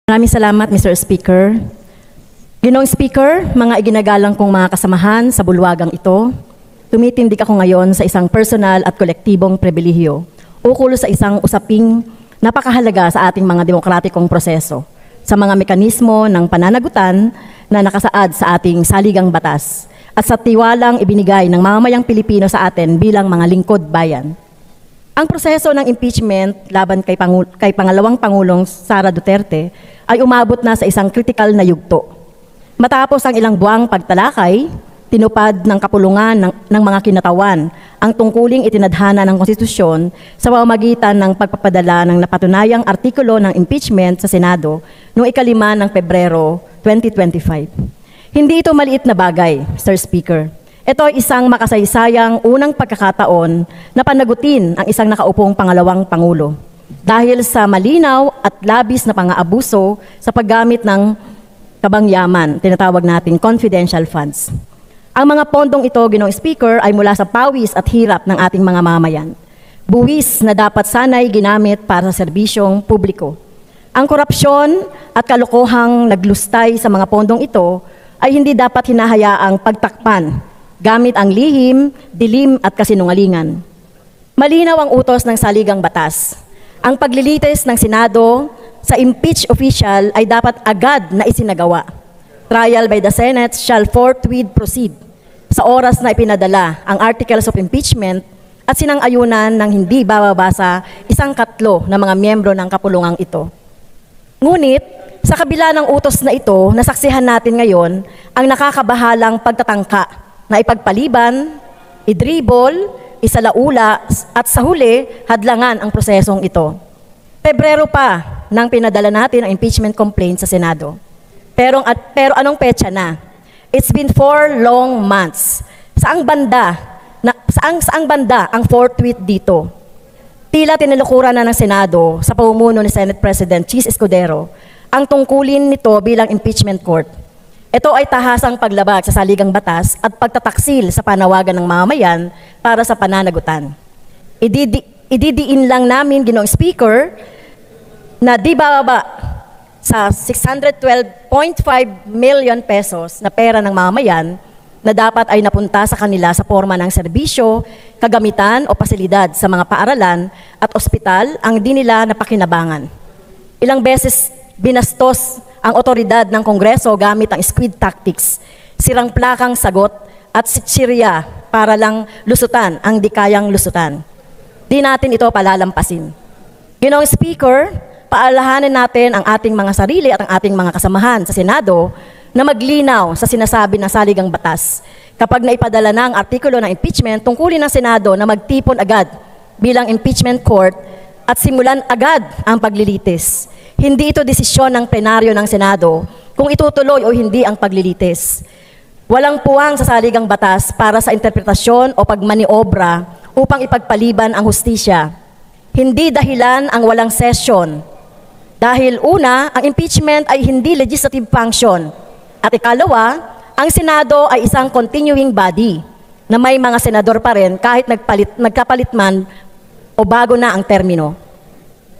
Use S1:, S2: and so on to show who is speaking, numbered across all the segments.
S1: Maraming salamat, Mr. Speaker. Ginoong Speaker, mga iginagalang kong mga kasamahan sa bulwagang ito, tumitindig ako ngayon sa isang personal at kolektibong pribilehyo ukol sa isang usaping napakahalaga sa ating mga demokratikong proseso, sa mga mekanismo ng pananagutan na nakasaad sa ating saligang batas at sa tiwalang ibinigay ng mamamayang Pilipino sa atin bilang mga lingkod bayan. Ang proseso ng impeachment laban kay pangalawang Pangulong Sara Duterte ay umabot na sa isang kritikal na yugto. Matapos ang ilang buwang pagtalakay, tinupad ng kapulungan ng mga kinatawan ang tungkuling itinadhana ng konstitusyon sa pamamagitan ng pagpapadala ng napatunayang artikulo ng impeachment sa Senado noong 5 ng Pebrero 2025. Hindi ito maliit na bagay, Mr. Speaker. Ito ay isang makasaysayang unang pagkakataon na panagutin ang isang nakaupong pangalawang Pangulo dahil sa malinaw at labis na pang-aabuso sa paggamit ng kabangyaman, tinatawag nating confidential funds. Ang mga pondong ito, Ginoong Speaker, ay mula sa pawis at hirap ng ating mga mamayan. Buwis na dapat sana'y ginamit para sa serbisyong publiko. Ang korupsyon at kalokohang naglustay sa mga pondong ito ay hindi dapat hinahayaang pagtakpan gamit ang lihim, dilim at kasinungalingan. Malinaw ang utos ng saligang batas. Ang paglilitis ng Senado sa impeach official ay dapat agad na isinagawa. Trial by the Senate shall forthwith proceed sa oras na ipinadala ang articles of impeachment at sinang-ayunan ng hindi bababa 1/4 ng mga miyembro ng kapulungang ito. Ngunit, sa kabila ng utos na ito, nasaksihan natin ngayon ang nakakabahalang pagtatangka na ipagpaliban, idribol, isalaula at sa huli, hadlangan ang prosesong ito. Pebrero pa nang pinadala natin ang impeachment complaint sa Senado. Pero anong petsa na? It's been 4 long months. Saang banda ang forthwith dito? Tila tinilukuran na ng Senado sa pamumuno ni Senate President Chis Escudero ang tungkulin nito bilang impeachment court. Ito ay tahasang paglabag sa saligang batas at pagtataksil sa panawagan ng mamamayan para sa pananagutan. Ididiin lang namin, Ginoong Speaker, na di bababa sa 612.5 million pesos na pera ng mamamayan na dapat ay napunta sa kanila sa forma ng serbisyo, kagamitan o pasilidad sa mga paaralan at ospital ang di nila napakinabangan. Ilang beses binastos ang otoridad ng Kongreso gamit ang squid tactics, sirang plakang sagot at sitsirya para lang lusutan ang di kayang lusutan. Di natin ito palalampasin. Ginoong Speaker, paalahanin natin ang ating mga sarili at ang ating mga kasamahan sa Senado na maglinaw sa sinasabi ng saligang batas. Kapag naipadala na ang artikulo ng impeachment, tungkulin ng Senado na magtipon agad bilang impeachment court at simulan agad ang paglilitis. Hindi ito desisyon ng plenaryo ng Senado kung itutuloy o hindi ang paglilitis. Walang puwang sa saligang batas para sa interpretasyon o pagmaniobra upang ipagpaliban ang hustisya. Hindi dahilan ang walang session. Dahil una, ang impeachment ay hindi legislative function. At ikalawa, ang Senado ay isang continuing body na may mga senador pa rin kahit nagkapalit man o bago na ang termino.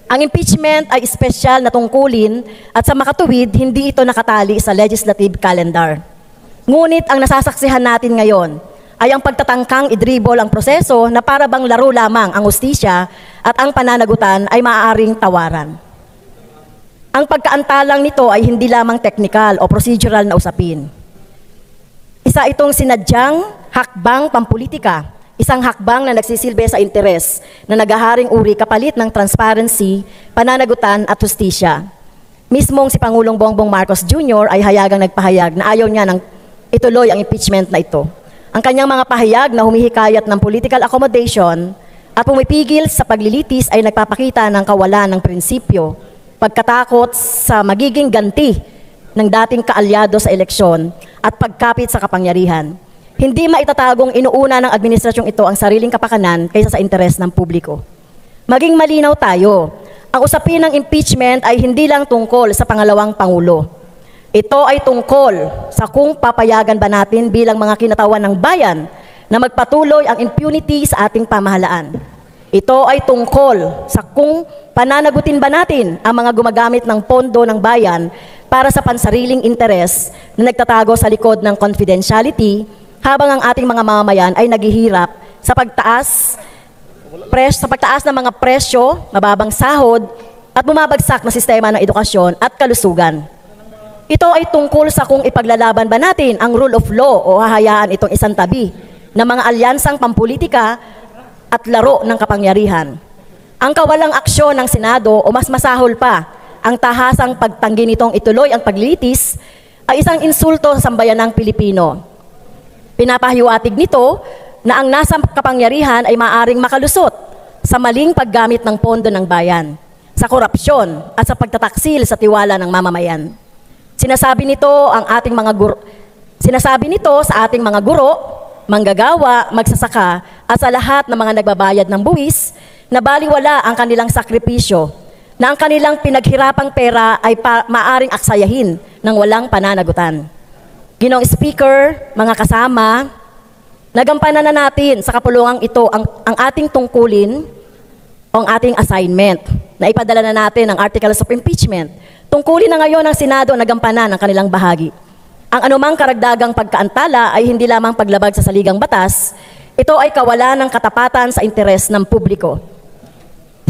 S1: Ang impeachment ay espesyal na tungkulin at sa makatuwid, hindi ito nakatali sa legislative calendar. Ngunit ang nasasaksihan natin ngayon ay ang pagtatangkang idribol ang proseso na para bang laro lamang ang hustisya at ang pananagutan ay maaaring tawaran. Ang pagkaantalang nito ay hindi lamang technical o procedural na usapin. Isa itong sinadyang hakbang pampolitika. Isang hakbang na nagsisilbi sa interes na naghaharing uri kapalit ng transparency, pananagutan at hustisya. Mismong si Pangulong Bongbong Marcos Jr. ay hayagang nagpahayag na ayaw niya nang ituloy ang impeachment na ito. Ang kanyang mga pahayag na humihikayat ng political accommodation at pumipigil sa paglilitis ay nagpapakita ng kawalan ng prinsipyo, pagkatakot sa magiging ganti ng dating kaalyado sa eleksyon at pagkapit sa kapangyarihan. Hindi maitatagong inuuna ng administrasyong ito ang sariling kapakanan kaysa sa interes ng publiko. Maging malinaw tayo, ang usapin ng impeachment ay hindi lang tungkol sa pangalawang Pangulo. Ito ay tungkol sa kung papayagan ba natin bilang mga kinatawan ng bayan na magpatuloy ang impunity sa ating pamahalaan. Ito ay tungkol sa kung pananagutin ba natin ang mga gumagamit ng pondo ng bayan para sa pansariling interes na nagtatago sa likod ng confidentiality habang ang ating mga mamamayan ay naghihirap sa pagtaas ng mga presyo, mababang sahod, at bumabagsak na sistema ng edukasyon at kalusugan. Ito ay tungkol sa kung ipaglalaban ba natin ang rule of law o hahayaan itong isang tabi ng mga alyansang pampolitika at laro ng kapangyarihan. Ang kawalang aksyon ng Senado o mas masahol pa, ang tahasang pagtanggi nitong ituloy ang paglilitis ay isang insulto sa sambayanang Pilipino. Pinapahiwatig nito na ang nasa kapangyarihan ay maaring makalusot sa maling paggamit ng pondo ng bayan, sa korupsyon at sa pagtataksil sa tiwala ng mamamayan. Sinasabi nito sa ating mga guro, manggagawa, magsasaka at sa lahat ng mga nagbabayad ng buwis na baliwala ang kanilang sakripisyo, na ang kanilang pinaghirapang pera ay maaring aksayahin ng walang pananagutan. Ginoong Speaker, mga kasama, nagampanan na natin sa kapulungang ito ang ating tungkulin o ang ating assignment na ipadala na natin ang Articles of Impeachment. Tungkulin na ngayon ng Senado na gampanan ang kanilang bahagi. Ang anumang karagdagang pagkaantala ay hindi lamang paglabag sa saligang batas, ito ay kawalan ng katapatan sa interes ng publiko.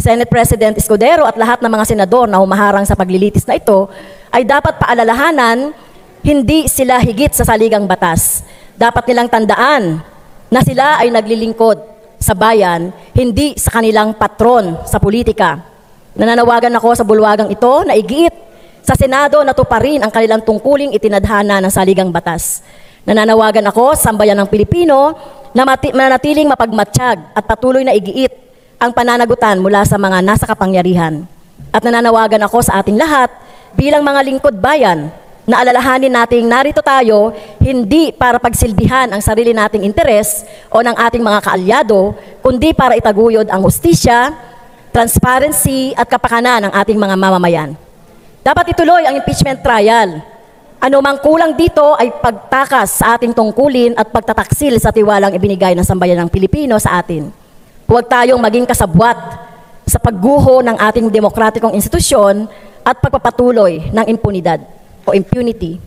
S1: Senate President Escudero at lahat ng mga senador na humaharang sa paglilitis na ito ay dapat paalalahanan, hindi sila higit sa saligang batas. Dapat nilang tandaan na sila ay naglilingkod sa bayan, hindi sa kanilang patron sa politika. Nananawagan ako sa bulwagang ito na igiit sa Senado na tuparin ang kanilang tungkuling itinadhana ng saligang batas. Nananawagan ako sa sambayan ng Pilipino na manatiling mapagmatsyag at patuloy na igiit ang pananagutan mula sa mga nasa kapangyarihan. At nananawagan ako sa ating lahat bilang mga lingkod bayan na alalahanin nating narito tayo hindi para pagsilbihan ang sarili nating interes o ng ating mga kaalyado, kundi para itaguyod ang hustisya, transparency at kapakanan ng ating mga mamamayan. Dapat ituloy ang impeachment trial. Ano mang kulang dito ay pagtakas sa ating tungkulin at pagtataksil sa tiwalang ibinigay ng sambayan ng Pilipino sa atin. Huwag tayong maging kasabwat sa pagguho ng ating demokratikong institusyon at pagpapatuloy ng impunidad o impunity.